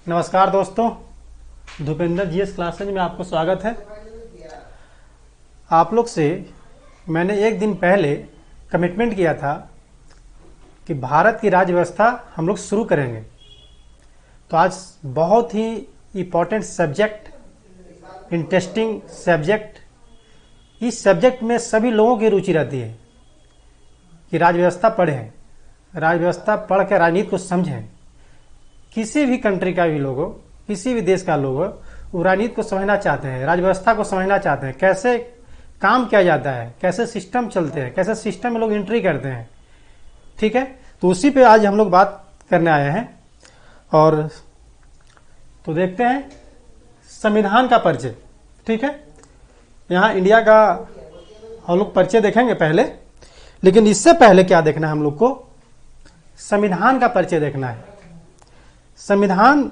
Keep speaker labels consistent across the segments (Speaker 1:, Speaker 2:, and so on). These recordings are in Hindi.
Speaker 1: नमस्कार दोस्तों, भूपेंद्र जीएस क्लासेज में आपको स्वागत है। आप लोग से मैंने एक दिन पहले कमिटमेंट किया था कि भारत की राज्य व्यवस्था हम लोग शुरू करेंगे। तो आज बहुत ही इम्पोर्टेंट सब्जेक्ट, इंटरेस्टिंग सब्जेक्ट, इस सब्जेक्ट में सभी लोगों की रुचि रहती है कि राज्य व्यवस्था पढ़ें, राज्य व्यवस्था पढ़ कर राजनीति को समझें। किसी भी कंट्री का भी लोग हो, किसी भी देश का लोग हो, वो राजनीति को समझना चाहते हैं, राज्य व्यवस्था को समझना चाहते हैं, कैसे काम किया जाता है, कैसे सिस्टम चलते हैं, कैसे सिस्टम में लोग एंट्री करते हैं। ठीक है, तो उसी पे आज हम लोग बात करने आए हैं। और तो देखते हैं संविधान का परिचय। ठीक है, यहाँ इंडिया का हम लोग परिचय देखेंगे पहले, लेकिन इससे पहले क्या देखना है हम लोग को, संविधान का परिचय देखना है। संविधान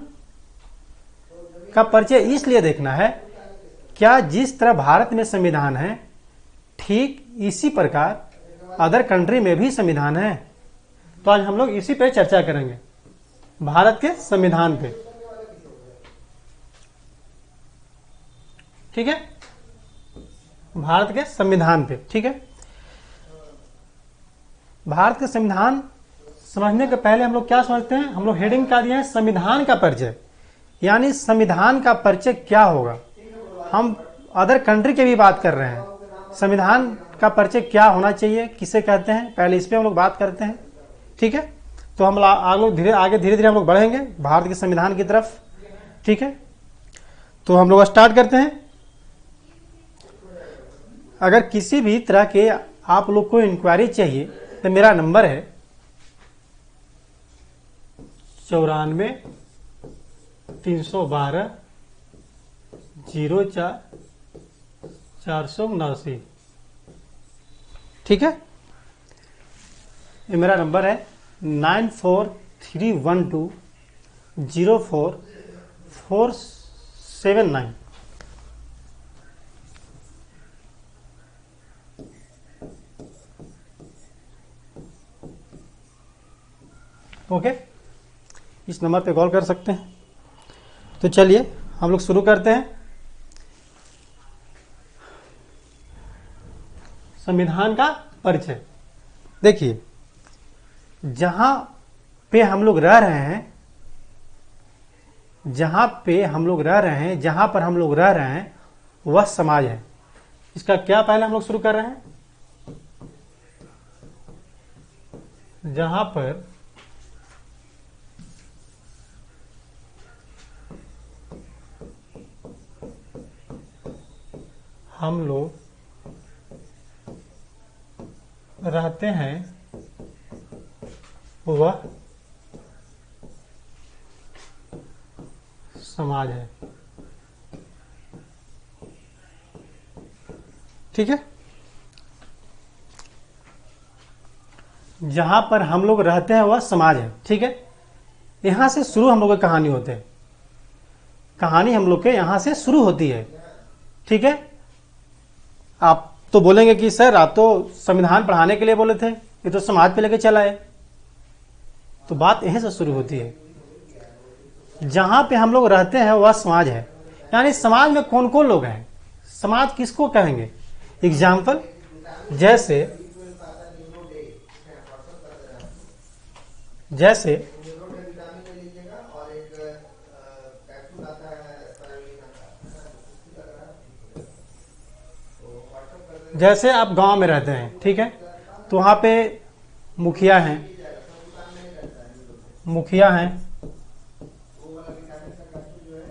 Speaker 1: का परिचय इसलिए देखना है, क्या जिस तरह भारत में संविधान है ठीक इसी प्रकार अदर कंट्री में भी संविधान है। तो आज हम लोग इसी पे चर्चा करेंगे, भारत के संविधान पे। ठीक है, भारत के संविधान पे। ठीक है, भारत के संविधान समझने के पहले हम लोग क्या समझते हैं, हम लोग हेडिंग क्या दिया है, संविधान का परिचय। यानी संविधान का परिचय क्या होगा। हम अदर कंट्री की भी बात कर रहे हैं, संविधान का परिचय क्या होना चाहिए, किसे कहते हैं, पहले इस पे हम लोग बात करते हैं। ठीक है, तो हम लोग धीरे धीरे हम लोग बढ़ेंगे भारत के संविधान की तरफ। ठीक है, तो हम लोग स्टार्ट करते हैं। अगर किसी भी तरह के आप लोग को इंक्वायरी चाहिए तो मेरा नंबर है 94 312 04 479। ठीक है, ये मेरा नंबर है 9431204479। ओके, इस नंबर पे कॉल कर सकते हैं। तो चलिए हम लोग शुरू करते हैं। संविधान का परिचय। देखिए, जहां पे हम लोग रह रहे हैं, जहां पर हम लोग रह रहे हैं वह समाज है। इसका क्या पहले हम लोग शुरू कर रहे हैं, जहां पर हम लोग रहते हैं वह समाज है। ठीक है, जहां पर हम लोग रहते हैं वह समाज है। ठीक है, यहां से शुरू हम लोग की कहानी होते हैं, कहानी हम लोग के यहां से शुरू होती है। ठीक है, आप तो बोलेंगे कि सर आप तो संविधान पढ़ाने के लिए बोले थे, ये तो समाज पे लेके चला है। तो बात यहीं से शुरू होती है, जहां पे हम लोग रहते हैं वह समाज है। यानी समाज में कौन कौन लोग हैं, समाज किसको कहेंगे। एग्जाम्पल, जैसे जैसे आप गांव में रहते हैं। ठीक है, तो वहां पे मुखिया हैं,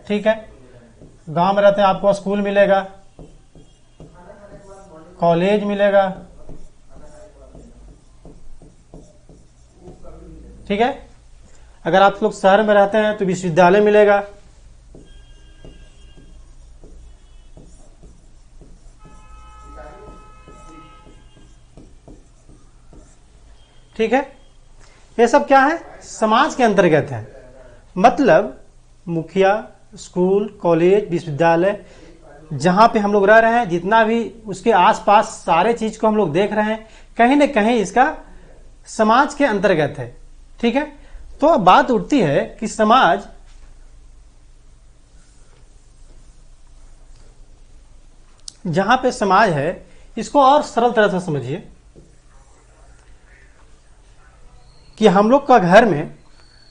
Speaker 1: ठीक है, गांव में रहते हैं, आपको स्कूल मिलेगा, कॉलेज मिलेगा। ठीक है, अगर आप लोग शहर में रहते हैं तो विश्वविद्यालय मिलेगा। ठीक है, ये सब क्या है, समाज के अंतर्गत है। मतलब मुखिया, स्कूल, कॉलेज, विश्वविद्यालय, जहां पे हम लोग रह रहे हैं, जितना भी उसके आसपास सारे चीज को हम लोग देख रहे हैं, कहीं ना कहीं इसका समाज के अंतर्गत है। ठीक है, तो अब बात उठती है कि समाज जहां पे समाज है, इसको और सरल तरह से समझिए कि हम लोग का घर में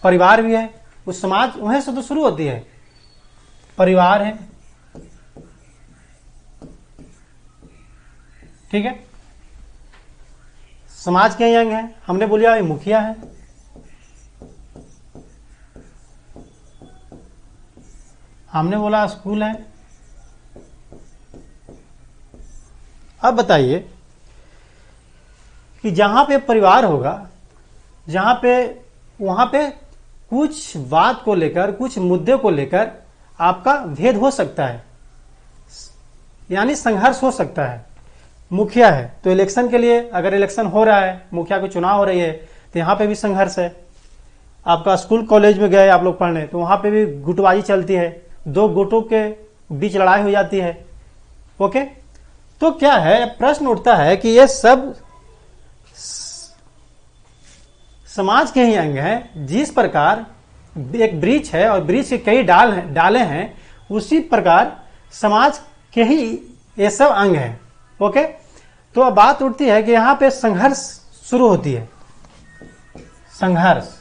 Speaker 1: परिवार भी है, उस समाज वहीं से तो शुरू होती है। परिवार है, ठीक है, समाज के अंग है, हमने बोलिया ये मुखिया है, हमने बोला स्कूल है। अब बताइए कि जहां पे परिवार होगा, जहां पे वहां पे कुछ बात को लेकर, कुछ मुद्दे को लेकर आपका भेद हो सकता है, यानी संघर्ष हो सकता है। मुखिया है तो इलेक्शन के लिए, अगर इलेक्शन हो रहा है, मुखिया की चुनाव हो रही है, तो यहाँ पे भी संघर्ष है। आपका स्कूल कॉलेज में गए आप लोग पढ़ने, तो वहां पे भी गुटबाजी चलती है, दो गुटों के बीच लड़ाई हो जाती है। ओके, तो क्या है, प्रश्न उठता है कि ये सब समाज के ही अंग हैं। जिस प्रकार एक वृक्ष है और वृक्ष के कई डाले हैं, उसी प्रकार समाज के ही ये सब अंग हैं। ओके, तो अब बात उठती है कि यहां पे संघर्ष शुरू होती है। संघर्ष,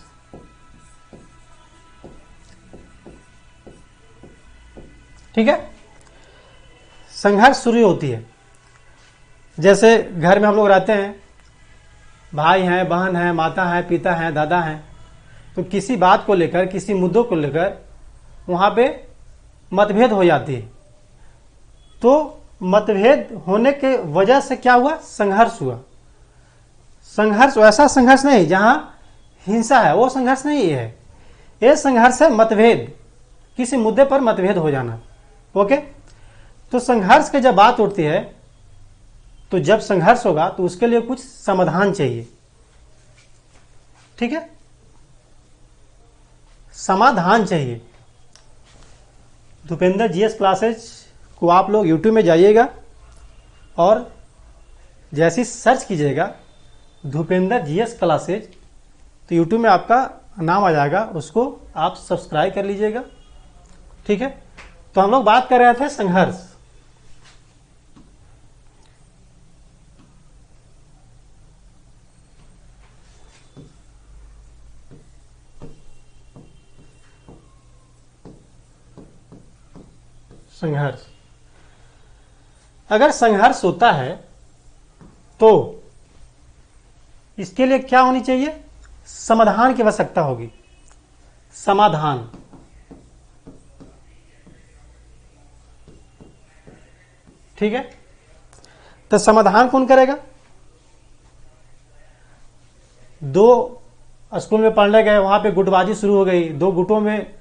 Speaker 1: ठीक है, संघर्ष शुरू होती है। जैसे घर में हम लोग रहते हैं, भाई हैं, बहन हैं, माता हैं, पिता हैं, दादा हैं, तो किसी बात को लेकर, किसी मुद्दों को लेकर वहां पे मतभेद हो जाती है। तो मतभेद होने के वजह से क्या हुआ, संघर्ष हुआ। संघर्ष वैसा संघर्ष नहीं जहां हिंसा है, वो संघर्ष नहीं है। ये संघर्ष है मतभेद, किसी मुद्दे पर मतभेद हो जाना। ओके, तो संघर्ष की जब बात उठती है, तो जब संघर्ष होगा तो उसके लिए कुछ समाधान चाहिए। ठीक है, समाधान चाहिए। भूपेंद्र जीएस क्लासेज को आप लोग यूट्यूब में जाइएगा और जैसे सर्च कीजिएगा भूपेंद्र जीएस क्लासेज, तो यूट्यूब में आपका नाम आ जाएगा, उसको आप सब्सक्राइब कर लीजिएगा। ठीक है, तो हम लोग बात कर रहे थे संघर्ष। संघर्ष, अगर संघर्ष होता है तो इसके लिए क्या होनी चाहिए, समाधान की आवश्यकता होगी। समाधान, ठीक है, तो समाधान कौन करेगा। दो स्कूल में पढ़ने गए, वहां पे गुटबाजी शुरू हो गई, दो गुटों में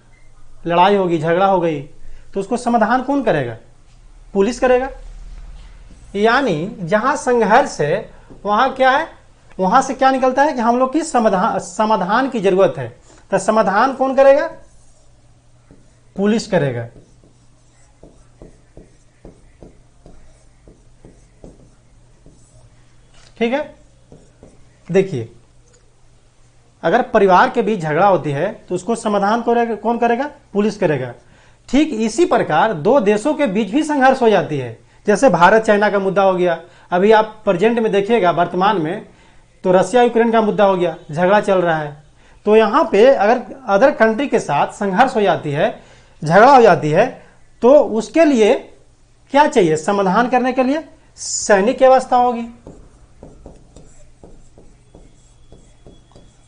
Speaker 1: लड़ाई होगी, झगड़ा हो गई, तो उसको समाधान कौन करेगा, पुलिस करेगा। यानी जहां संघर्ष है वहां क्या है, वहां से क्या निकलता है कि हम लोग की समाधान की जरूरत है। तो समाधान कौन करेगा, पुलिस करेगा। ठीक है, देखिए, अगर परिवार के बीच झगड़ा होती है तो उसको समाधान कौन करेगा, पुलिस करेगा। ठीक इसी प्रकार दो देशों के बीच भी संघर्ष हो जाती है, जैसे भारत चाइना का मुद्दा हो गया। अभी आप प्रेजेंट में देखिएगा, वर्तमान में तो रशिया यूक्रेन का मुद्दा हो गया, झगड़ा चल रहा है। तो यहाँ पे अगर अदर कंट्री के साथ संघर्ष हो जाती है, झगड़ा हो जाती है, तो उसके लिए क्या चाहिए, समाधान करने के लिए सैनिक की व्यवस्था होगी।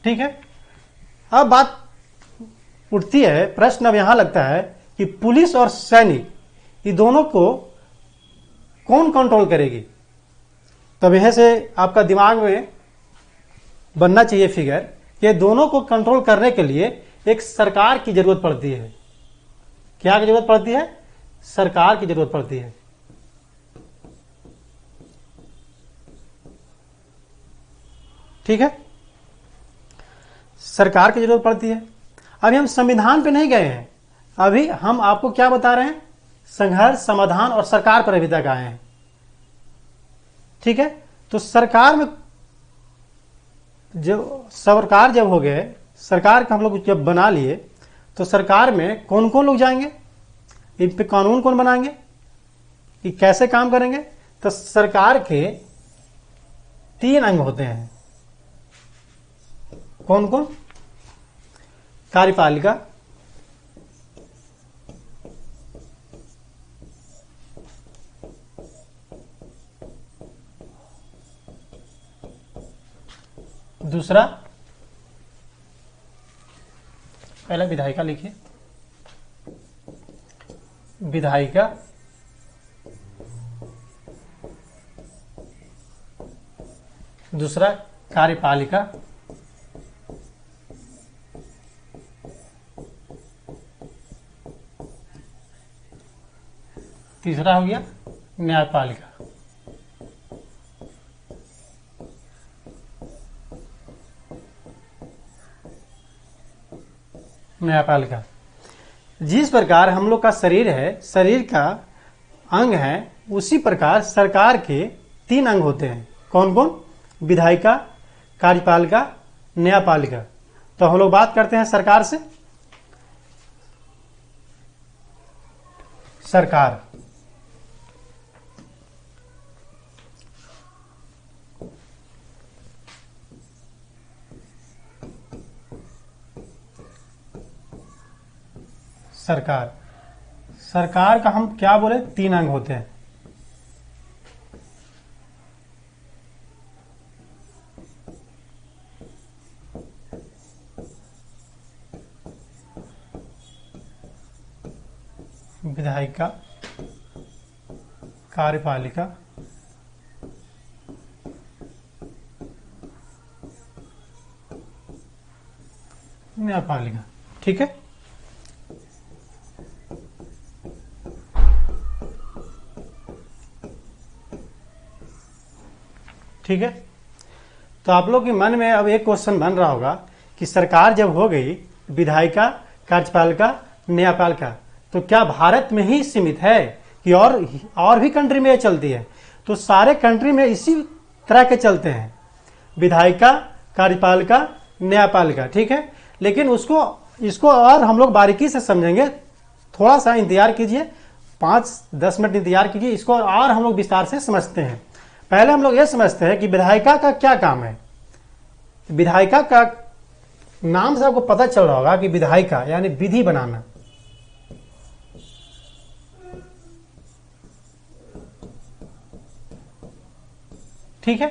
Speaker 1: ठीक है, अब बात उठती है, प्रश्न अब यहां लगता है कि पुलिस और सैनिक, ये दोनों को कौन कंट्रोल करेगी। तब यह से आपका दिमाग में बनना चाहिए फिगर कि दोनों को कंट्रोल करने के लिए एक सरकार की जरूरत पड़ती है। क्या की जरूरत पड़ती है, सरकार की जरूरत पड़ती है। ठीक है, सरकार की जरूरत पड़ती है। अभी हम संविधान पे नहीं गए हैं, अभी हम आपको क्या बता रहे हैं, संघर्ष, समाधान और सरकार पर अभी तक आए हैं। ठीक है, तो सरकार में जब हो गए, सरकार का हम लोग जब बना लिए, तो सरकार में कौन कौन लोग जाएंगे, इन पे कानून कौन बनाएंगे, कि कैसे काम करेंगे। तो सरकार के 3 अंग होते हैं। कौन कौन? कार्यपालिका, दूसरा पहला विधायिका लिखिए, विधायिका, दूसरा कार्यपालिका, तीसरा हो गया न्यायपालिका। न्यायपालिका जिस प्रकार हम लोग का शरीर है, शरीर का अंग है, उसी प्रकार सरकार के 3 अंग होते हैं। कौन कौन? विधायिका, कार्यपालिका, न्यायपालिका। तो हम लोग बात करते हैं सरकार से। सरकार, सरकार, सरकार का हम क्या बोले? 3 अंग होते हैं। विधायिका, कार्यपालिका, न्यायपालिका। ठीक है, ठीक है। तो आप लोग के मन में अब एक क्वेश्चन बन रहा होगा कि सरकार जब हो गई, विधायिका, कार्यपालिका, न्यायपालिका, तो क्या भारत में ही सीमित है कि और भी कंट्री में ये चलती है? तो सारे कंट्री में इसी तरह के चलते हैं, विधायिका, कार्यपालिका, न्यायपालिका। ठीक है, लेकिन इसको और हम लोग बारीकी से समझेंगे। थोड़ा सा इंतजार कीजिए, 5-10 मिनट इंतजार कीजिए, इसको और हम लोग विस्तार से समझते हैं। पहले हम लोग ये समझते हैं कि विधायिका का क्या काम है। विधायिका का नाम से आपको पता चल रहा होगा कि विधायिका यानी विधि बनाना। ठीक है,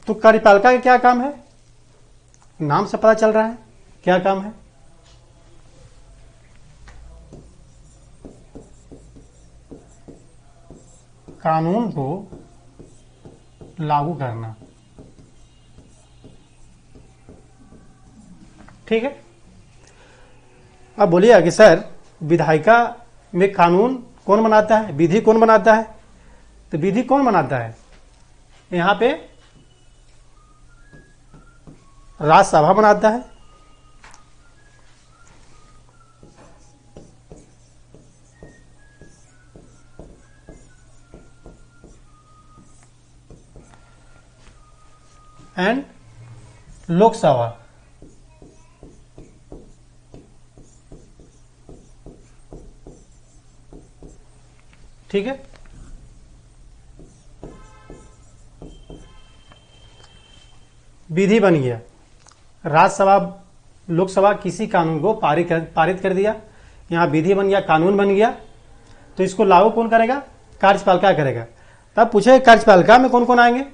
Speaker 1: तो कार्यपालिका का क्या काम है? नाम से पता चल रहा है क्या काम है। कानून को लागू करना। ठीक है, अब बोलिए कि सर विधायिका में कानून कौन बनाता है, विधि कौन बनाता है? तो विधि कौन बनाता है? यहां पे राज्यसभा बनाता है, एंड लोकसभा। ठीक है, विधि बन गया। राज्यसभा, लोकसभा किसी कानून को पारित कर दिया, यहां विधि बन गया, कानून बन गया। तो इसको लागू कौन करेगा? कार्यपालिका करेगा। तब पूछे कार्यपालिका में कौन कौन आएंगे?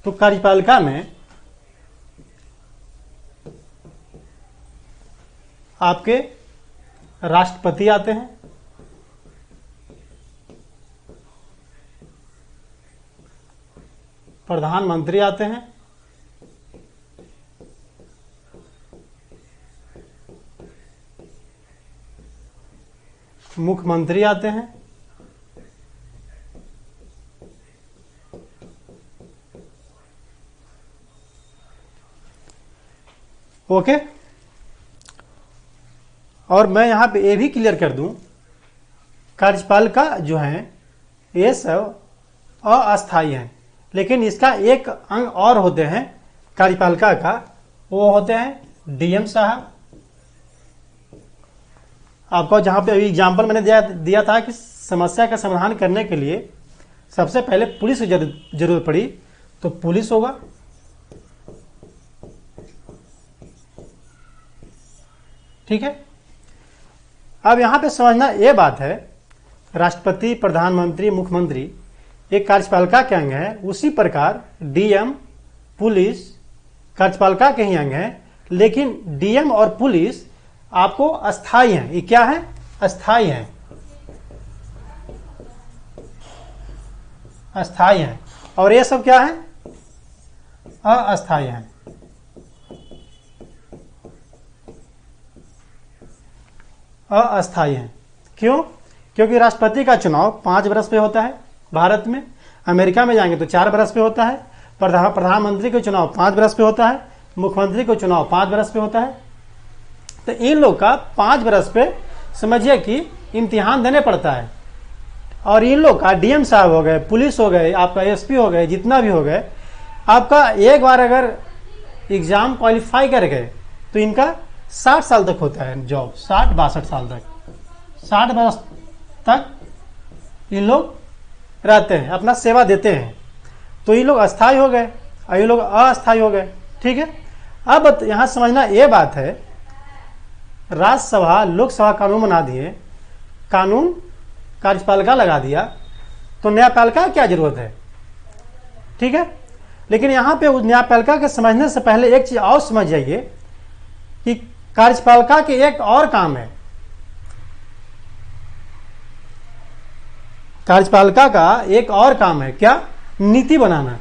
Speaker 1: तो कार्यपालिका में आपके राष्ट्रपति आते हैं, प्रधानमंत्री आते हैं, मुख्यमंत्री आते हैं, ओके। और मैं यहां पे ये भी क्लियर कर दूं कार्यपालिका जो है ये सब अस्थायी हैं, लेकिन इसका एक अंग और होते हैं कार्यपालिका का, वो होते हैं डीएम साहब। आपको जहां पे अभी एग्जाम्पल मैंने दिया था कि समस्या का समाधान करने के लिए सबसे पहले पुलिस की जरूरत पड़ी, तो पुलिस होगा। ठीक है, अब यहां पे समझना यह बात है, राष्ट्रपति, प्रधानमंत्री, मुख्यमंत्री एक कार्यपालिका के अंग है, उसी प्रकार डीएम, पुलिस कार्यपालिका के ही अंग है, लेकिन डीएम और पुलिस आपको अस्थायी हैं। ये क्या है? अस्थायी हैं, अस्थायी हैं। और ये सब क्या है? अस्थायी हैं। अस्थायी हैं क्यों? क्योंकि राष्ट्रपति का चुनाव 5 वर्ष पे होता है भारत में, अमेरिका में जाएंगे तो 4 वर्ष पे होता है, प्रधानमंत्री का चुनाव 5 वर्ष पे होता है, मुख्यमंत्री का चुनाव 5 वर्ष पे होता है। तो इन लोग का 5 वर्ष पे समझिए कि इम्तिहान देने पड़ता है। और इन लोग का डीएम साहब हो गए, पुलिस हो गए, आपका एसपी हो गए, जितना भी हो गए, आपका एक बार अगर एग्जाम क्वालिफाई कर गए तो इनका 60 साल तक होता है जॉब, 60-62 साल तक, 60 वर्ष तक इन लोग रहते हैं, अपना सेवा देते हैं। तो ये लोग अस्थायी हो गए और ये लोग अस्थायी हो गए। ठीक है, अब यहां समझना यह बात है, राज्यसभा लोकसभा कानून बना दिए, कानून कार्यपालिका लगा दिया, तो न्यायपालिका क्या जरूरत है? ठीक है, लेकिन यहां पे उस न्यायपालिका के समझने से पहले एक चीज और समझ जाइए कि कार्यपालिका के एक और काम है। कार्यपालिका का एक और काम है, क्या? नीति बनाना।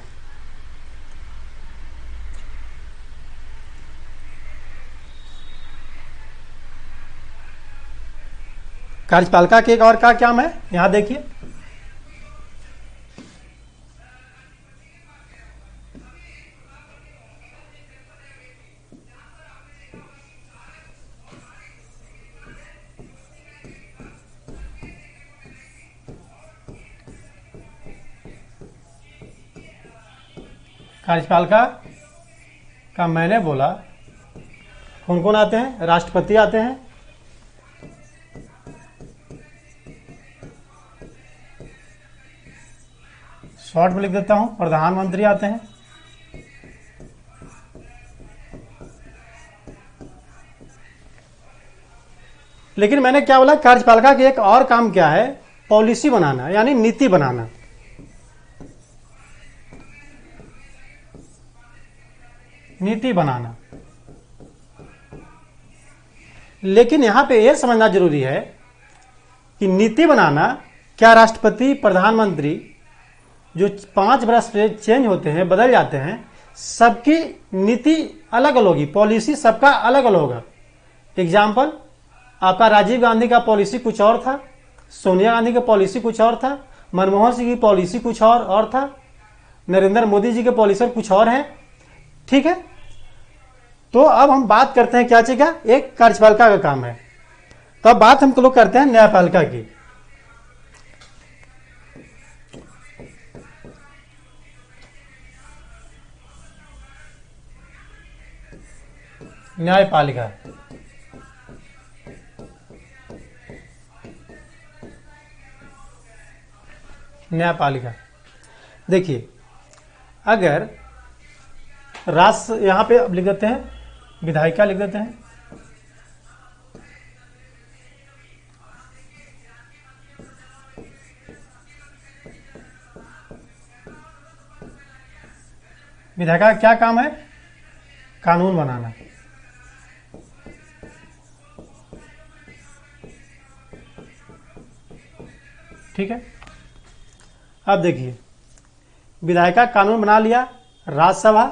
Speaker 1: कार्यपालिका के एक और का काम है, यहां देखिए, कार्यपालिका का मैंने बोला कौन कौन आते हैं? राष्ट्रपति आते हैं, शॉर्ट में लिख देता हूं, प्रधानमंत्री आते हैं, लेकिन मैंने क्या बोला, कार्यपालिका के एक और काम क्या है? पॉलिसी बनाना, यानी नीति बनाना। नीति बनाना। लेकिन यहां पे यह समझना जरूरी है कि नीति बनाना क्या राष्ट्रपति, प्रधानमंत्री जो 5 वर्ष पे चेंज होते हैं, बदल जाते हैं, सबकी नीति अलग अलग होगी, पॉलिसी सबका अलग अलग होगा। एग्जाम्पल, आपका राजीव गांधी का पॉलिसी कुछ और था, सोनिया गांधी का पॉलिसी कुछ और था, मनमोहन सिंह की पॉलिसी कुछ और था, नरेंद्र मोदी जी के पॉलिसी कुछ और है। ठीक है, तो अब हम बात करते हैं क्या चीज का? एक कार्यपालिका का काम है। तो अब बात हम लोग करते हैं न्यायपालिका की। न्यायपालिका, न्यायपालिका देखिए, अगर राष्ट्र, यहां पे लिख देते हैं विधायिका, लिख देते हैं, विधायिका का क्या काम है? कानून बनाना। ठीक है, अब देखिए, विधायिका कानून बना लिया, राज्यसभा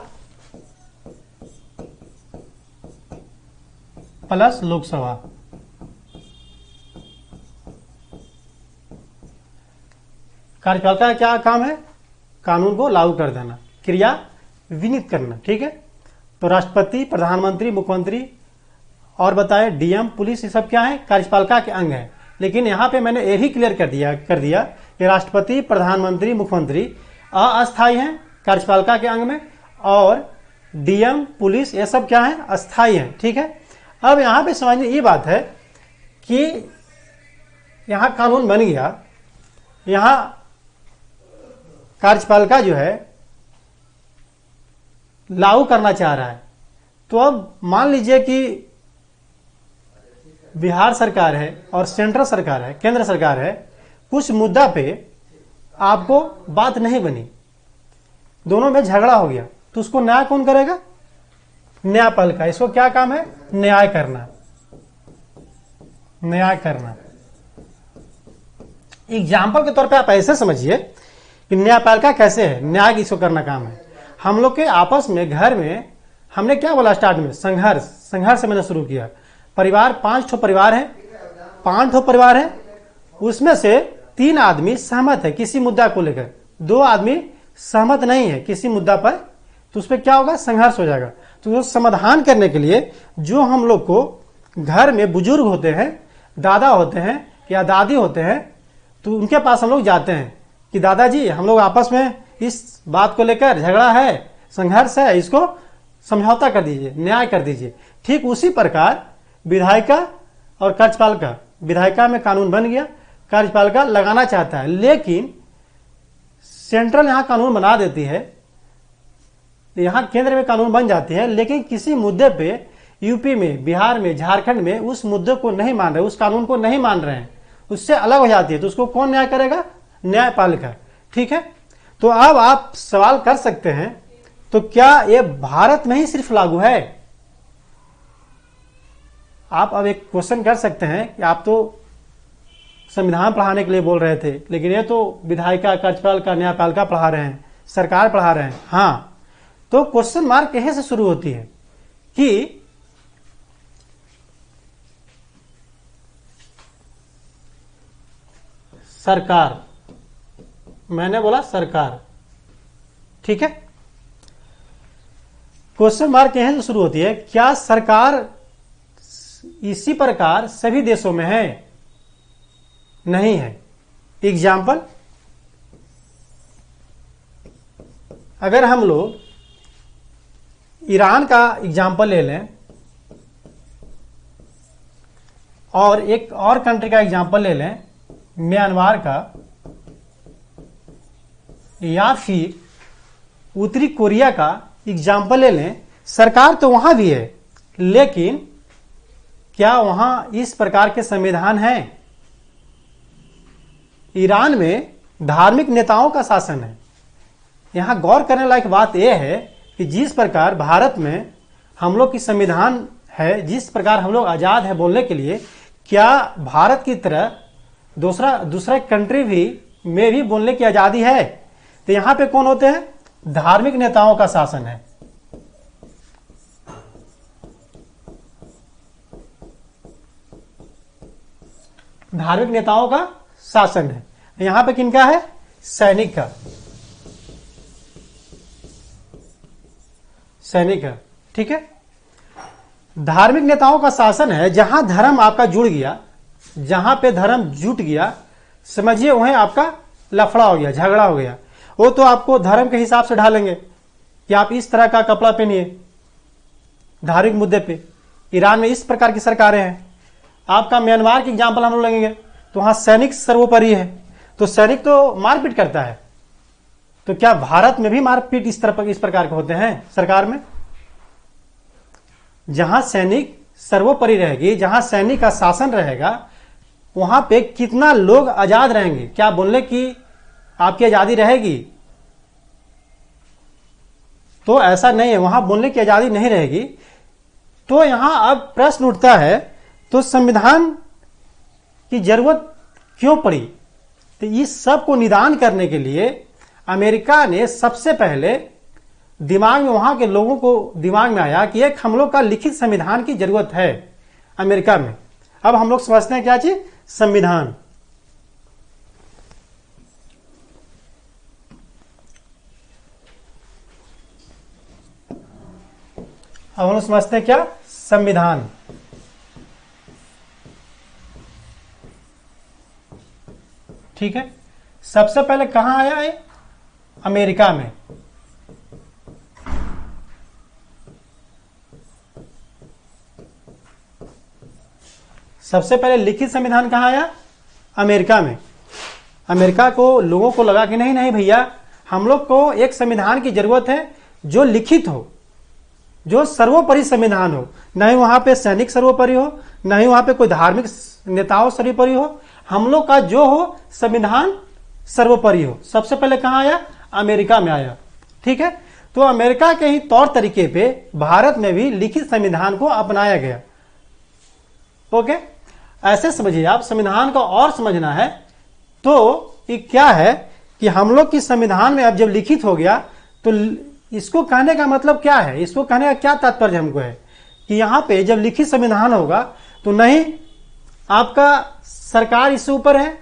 Speaker 1: प्लस लोकसभा, कार्यपालिका का क्या काम है? कानून को लागू कर देना, क्रियान्वित करना। ठीक है, तो राष्ट्रपति, प्रधानमंत्री, मुख्यमंत्री और बताए डीएम, पुलिस, ये सब क्या है? कार्यपालिका के अंग है। लेकिन यहाँ पे मैंने ये भी क्लियर कर दिया कि राष्ट्रपति, प्रधानमंत्री, मुख्यमंत्री अस्थायी हैं कार्यपालिका के अंग में, और डीएम, पुलिस, ये सब क्या है, अस्थायी हैं। ठीक है। अब यहाँ पे समझने ये बात है कि यहाँ कानून बन गया, यहाँ कार्यपालिका जो है लागू करना चाह रहा है। तो अब मान लीजिए कि बिहार सरकार है और सेंट्रल सरकार है, केंद्र सरकार है, कुछ मुद्दा पे आपको बात नहीं बनी, दोनों में झगड़ा हो गया, तो उसको न्याय कौन करेगा? न्यायपालिका। इसको क्या काम है? न्याय करना। न्याय करना। एग्जाम्पल के तौर पे आप ऐसे समझिए कि न्यायपालिका कैसे है, न्याय इसको करना काम है। हम लोग के आपस में घर में हमने क्या बोला स्टार्ट में? संघर्ष। संघर्ष से मैंने शुरू किया। परिवार, 5 ठो परिवार है, 5 ठो परिवार है, उसमें से 3 आदमी सहमत है किसी मुद्दा को लेकर, 2 आदमी सहमत नहीं है किसी मुद्दा पर, तो उस पर क्या होगा? संघर्ष हो जाएगा। तो समाधान करने के लिए जो हम लोग को घर में बुजुर्ग होते हैं, दादा होते हैं या दादी होते हैं, तो उनके पास हम लोग जाते हैं कि दादाजी हम लोग आपस में इस बात को लेकर झगड़ा है, संघर्ष है, इसको समझौता कर दीजिए, न्याय कर दीजिए। ठीक उसी प्रकार विधायिका और कार्यपालिका, विधायिका में कानून बन गया, कार्यपालिका लगाना चाहता है, लेकिन सेंट्रल यहाँ कानून बना देती है, यहाँ केंद्र में कानून बन जाती है, लेकिन किसी मुद्दे पे यूपी में, बिहार में, झारखंड में उस मुद्दे को नहीं मान रहे, उस कानून को नहीं मान रहे हैं, उससे अलग हो जाती है, तो उसको कौन न्याय करेगा? न्यायपालिका। ठीक है। तो अब आप सवाल कर सकते हैं, तो क्या ये भारत में ही सिर्फ लागू है? आप अब एक क्वेश्चन कर सकते हैं कि आप तो संविधान पढ़ाने के लिए बोल रहे थे, लेकिन ये तो विधायिका, कार्यपालिका, न्यायपालिका पढ़ा रहे हैं, सरकार पढ़ा रहे हैं। हाँ, तो क्वेश्चन मार्क यहीं से शुरू होती है कि सरकार, मैंने बोला सरकार, ठीक है। क्वेश्चन मार्क यहीं से शुरू होती है, क्या सरकार इसी प्रकार सभी देशों में है? नहीं है। एग्जाम्पल, अगर हम लोग ईरान का एग्जाम्पल ले लें और एक और कंट्री का एग्जाम्पल ले लें, म्यांमार का, या फिर उत्तरी कोरिया का एग्जाम्पल ले लें, सरकार तो वहां भी है, लेकिन क्या वहां इस प्रकार के संविधान हैं? ईरान में धार्मिक नेताओं का शासन है। यहां गौर करने लायक बात यह है कि जिस प्रकार भारत में हम लोग की संविधान है, जिस प्रकार हम लोग आजाद है बोलने के लिए, क्या भारत की तरह दूसरा कंट्री में भी बोलने की आजादी है? तो यहां पे कौन होते हैं? धार्मिक नेताओं का शासन है। धार्मिक नेताओं का शासन है। यहां पे किनका है? सैनिक का। सैनिक का, ठीक है। धार्मिक नेताओं का शासन है। जहां धर्म आपका जुड़ गया, जहां पे धर्म जुट गया, समझिए वहीं आपका लफड़ा हो गया, झगड़ा हो गया। वो तो आपको धर्म के हिसाब से ढालेंगे कि आप इस तरह का कपड़ा पहनिए धार्मिक मुद्दे पे। ईरान में इस प्रकार की सरकारें हैं। आपका म्यांमार की एग्जाम्पल हम लोग लेंगे तो वहां सैनिक सर्वोपरि है, तो सैनिक तो मारपीट करता है। तो क्या भारत में भी मारपीट इस प्रकार के होते हैं सरकार में? जहां सैनिक सर्वोपरि रहेगी, जहां सैनिक का शासन रहेगा, वहां पे कितना लोग आजाद रहेंगे? क्या बोलने की आपकी आजादी रहेगी? तो ऐसा नहीं है, वहां बोलने की आजादी नहीं रहेगी। तो यहां अब प्रश्न उठता है, तो संविधान की जरूरत क्यों पड़ी? तो इस सब को निदान करने के लिए अमेरिका ने सबसे पहले दिमाग में, वहां के लोगों को दिमाग में आया कि एक हम लोग का लिखित संविधान की जरूरत है अमेरिका में। अब हम लोग समझते हैं क्या चीज? संविधान। अब हम लोग समझते हैं क्या? संविधान। ठीक है। सबसे पहले कहां आया है? अमेरिका में। सबसे पहले लिखित संविधान कहां आया? अमेरिका में। अमेरिका को लोगों को लगा कि नहीं नहीं भैया, हम लोग को एक संविधान की जरूरत है जो लिखित हो, जो सर्वोपरि संविधान हो। न ही वहां पे सैनिक सर्वोपरि हो, न ही वहां पे कोई धार्मिक नेताओं सर्वोपरि हो, हम लोग का जो हो संविधान सर्वोपरि हो। सबसे पहले कहां आया? अमेरिका में आया। ठीक है। तो अमेरिका के ही तौर तरीके पे भारत में भी लिखित संविधान को अपनाया गया। ओके, ऐसे समझिए आप। संविधान को और समझना है तो ये क्या है कि हम लोग की संविधान में अब जब लिखित हो गया तो इसको कहने का मतलब क्या है? इसको कहने का क्या तात्पर्य हमको है कि यहां पे जब लिखित संविधान होगा तो नहीं आपका सरकार इससे ऊपर है,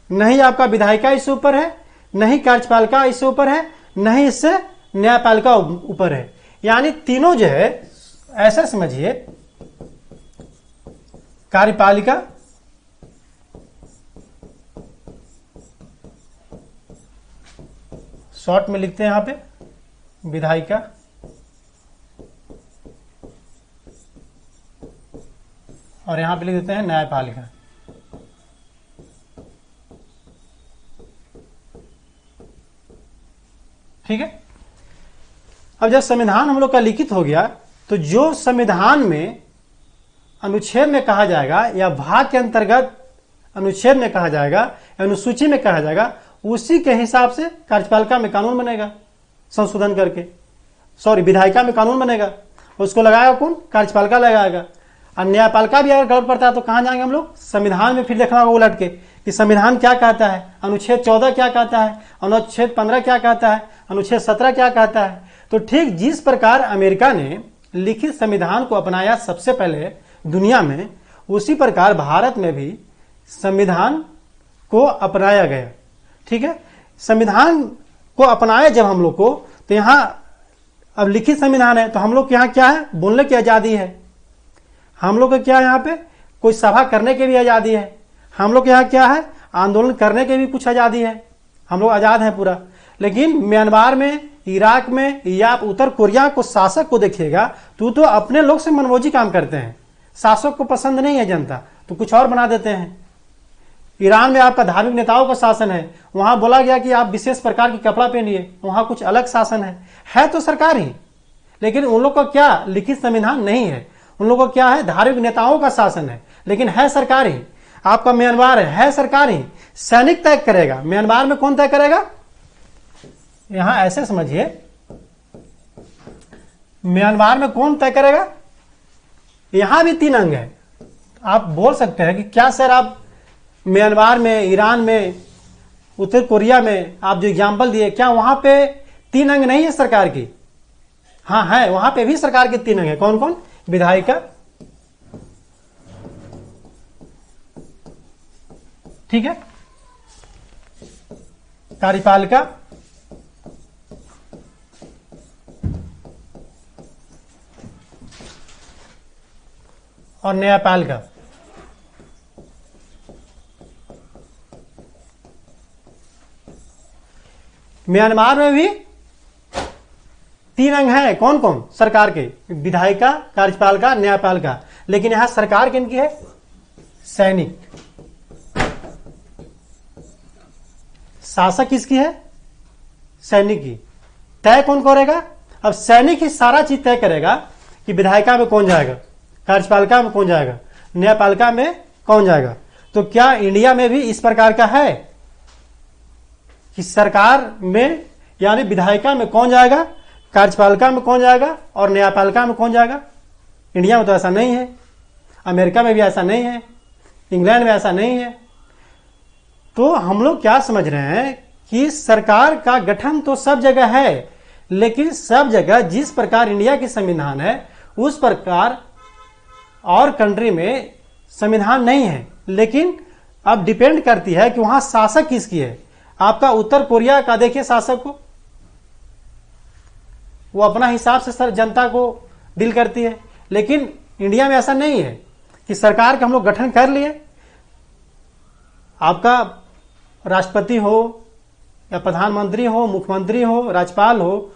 Speaker 1: नहीं आपका विधायिका इससे ऊपर है, नहीं कार्यपालिका इससे ऊपर है, नहीं इससे न्यायपालिका ऊपर है। यानी तीनों जो है, ऐसा समझिए, कार्यपालिका, शॉर्ट में लिखते हैं यहां पे विधायिका, और यहां पे लिख देते हैं न्यायपालिका। ठीक है। अब जब संविधान हम लोग का लिखित हो गया तो जो संविधान में अनुच्छेद में कहा जाएगा या भाग के अंतर्गत अनुच्छेद में कहा जाएगा, अनुसूची में कहा जाएगा, उसी के हिसाब से कार्यपालिका में कानून बनेगा संशोधन करके। सॉरी, विधायिका में कानून बनेगा, उसको लगाएगा कौन? कार्यपालिका लगाएगा। और न्यायपालिका भी अगर गलत पड़ता है तो कहां जाएंगे हम लोग? संविधान में फिर देखना होगा उलट के कि संविधान क्या कहता है, अनुच्छेद 14 क्या कहता है, अनुच्छेद 15 क्या कहता है, अनुच्छेद 17 क्या कहता है। तो ठीक जिस प्रकार अमेरिका ने लिखित संविधान को अपनाया सबसे पहले दुनिया में, उसी प्रकार भारत में भी संविधान को अपनाया गया। ठीक है। संविधान को अपनाया जब हम लोग को, तो यहां अब लिखित संविधान है तो हम लोग के यहाँ क्या है? बोलने की आजादी है। हम लोग का क्या है? यहाँ पे कोई सभा करने की भी आजादी है। हम लोग के यहाँ क्या है? आंदोलन करने की भी कुछ आजादी है। हम लोग आजाद हैं पूरा। लेकिन म्यांमार में, इराक में या आप उत्तर कोरिया को शासक को देखिएगा तो अपने लोग से मनमोजी काम करते हैं। शासक को पसंद नहीं है जनता तो कुछ और बना देते हैं। ईरान में आपका धार्मिक नेताओं का शासन है, वहां बोला गया कि आप विशेष प्रकार की कपड़ा पहनिए, वहां कुछ अलग शासन है तो सरकार ही, लेकिन उन लोग का क्या? लिखित संविधान नहीं है। उन लोगों का क्या है? धार्मिक नेताओं का शासन है, लेकिन है सरकार ही। आपका म्यांमार है सरकार ही। सैनिक तय करेगा, म्यांमार में कौन तय करेगा? यहां ऐसे समझिए, म्यांमार में कौन तय करेगा? यहां भी 3 अंग है। आप बोल सकते हैं कि क्या सर आप म्यांमार में, ईरान में, उत्तर कोरिया में आप जो एग्जाम्पल दिए, क्या वहां पे 3 अंग नहीं है सरकार की? हाँ है, वहां पे भी सरकार के 3 अंग है। कौन कौन? विधायिका, ठीक है, कार्यपालिका और न्यायपालिका। म्यांमार में भी 3 अंग हैं। कौन कौन? सरकार के, विधायिका, कार्यपालिका, न्यायपालिका। लेकिन यहां सरकार किनकी है? सैनिक। शासक किसकी है? सैनिक की। तय कौन करेगा? अब सैनिक ही सारा चीज तय करेगा कि विधायिका में कौन जाएगा, कार्यपालिका में कौन जाएगा, न्यायपालिका में कौन जाएगा। तो क्या इंडिया में भी इस प्रकार का है कि सरकार में यानी विधायिका में कौन जाएगा, कार्यपालिका में कौन जाएगा और न्यायपालिका में कौन जाएगा? इंडिया में तो ऐसा नहीं है, अमेरिका में भी ऐसा नहीं है, इंग्लैंड में ऐसा नहीं है। तो हम लोग क्या समझ रहे हैं कि सरकार का गठन तो सब जगह है, लेकिन सब जगह जिस प्रकार इंडिया की संविधान है उस प्रकार और कंट्री में संविधान नहीं है। लेकिन अब डिपेंड करती है कि वहां शासक किसकी है। आपका उत्तर कोरिया का देखिए शासक को, वो अपना हिसाब से सर जनता को डील करती है। लेकिन इंडिया में ऐसा नहीं है कि सरकार का हम लोग गठन कर लिए, आपका राष्ट्रपति हो या प्रधानमंत्री हो, मुख्यमंत्री हो, राज्यपाल हो,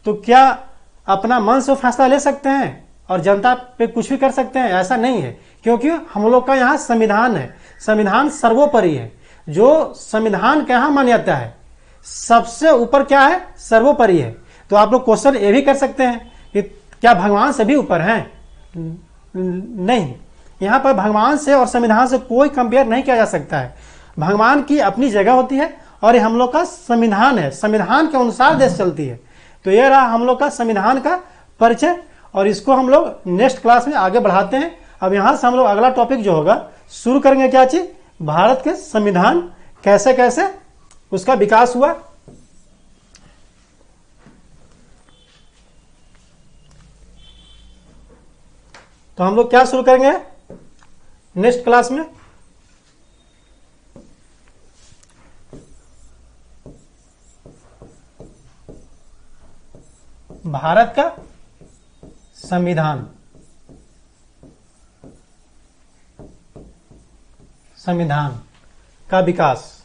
Speaker 1: तो क्या अपना मन से फैसला ले सकते हैं और जनता पे कुछ भी कर सकते हैं? ऐसा नहीं है, क्योंकि हम लोग का यहाँ संविधान है। संविधान सर्वोपरि है। जो संविधान का यहाँ मान्यता है, सबसे ऊपर क्या है? सर्वोपरि है। तो आप लोग क्वेश्चन ये भी कर सकते हैं कि क्या भगवान से भी ऊपर हैं? नहीं, यहाँ पर भगवान से और संविधान से कोई कंपेयर नहीं किया जा सकता है। भगवान की अपनी जगह होती है और ये हम लोग का संविधान है। संविधान के अनुसार देश चलती है। तो ये रहा हम लोग का संविधान का परिचय, और इसको हम लोग नेक्स्ट क्लास में आगे बढ़ाते हैं। अब यहाँ से हम लोग अगला टॉपिक जो होगा शुरू करेंगे। क्या चीज? भारत के संविधान कैसे कैसे उसका विकास हुआ। तो हम लोग क्या शुरू करेंगे नेक्स्ट क्लास में? भारत का संविधान, संविधान का विकास।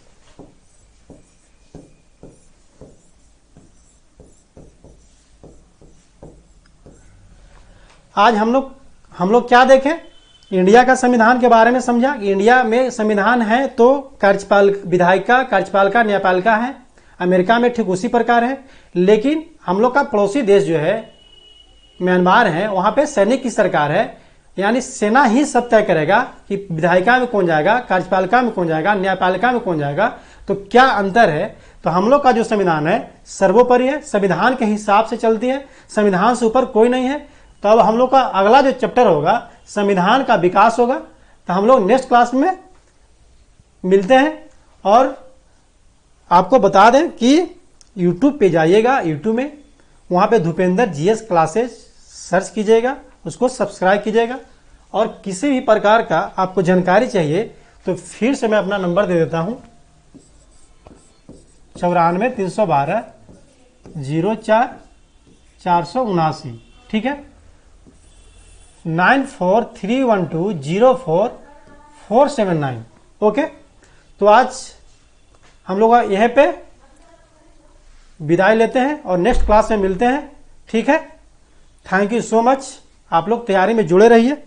Speaker 1: आज हम लोग क्या देखें? इंडिया का संविधान के बारे में समझा कि इंडिया में संविधान है तो कार्यपाल विधायिका, कार्यपालिका, न्यायपालिका है। अमेरिका में ठीक उसी प्रकार है। लेकिन हम लोग का पड़ोसी देश जो है म्यांमार है, वहां पे सैनिक की सरकार है, यानी सेना ही सब तय करेगा कि विधायिका में कौन जाएगा, कार्यपालिका में कौन जाएगा, न्यायपालिका में कौन जाएगा। तो क्या अंतर है? तो हम लोग का जो संविधान है सर्वोपरि है, संविधान के हिसाब से चलती है, संविधान से ऊपर कोई नहीं है। तो अब हम लोग का अगला जो चैप्टर होगा संविधान का विकास होगा। तो हम लोग नेक्स्ट क्लास में मिलते हैं। और आपको बता दें कि यूट्यूब पे जाइएगा, यूट्यूब में वहाँ पे भूपेंद्र जीएस क्लासेज सर्च कीजिएगा, उसको सब्सक्राइब कीजिएगा। और किसी भी प्रकार का आपको जानकारी चाहिए तो फिर से मैं अपना नंबर दे देता हूँ 94-312-04-479। ठीक है, 9431204479। ओके, तो आज हम लोग यहीं पे विदाई लेते हैं और नेक्स्ट क्लास में मिलते हैं। ठीक है, थैंक यू सो मच। आप लोग तैयारी में जुड़े रहिए।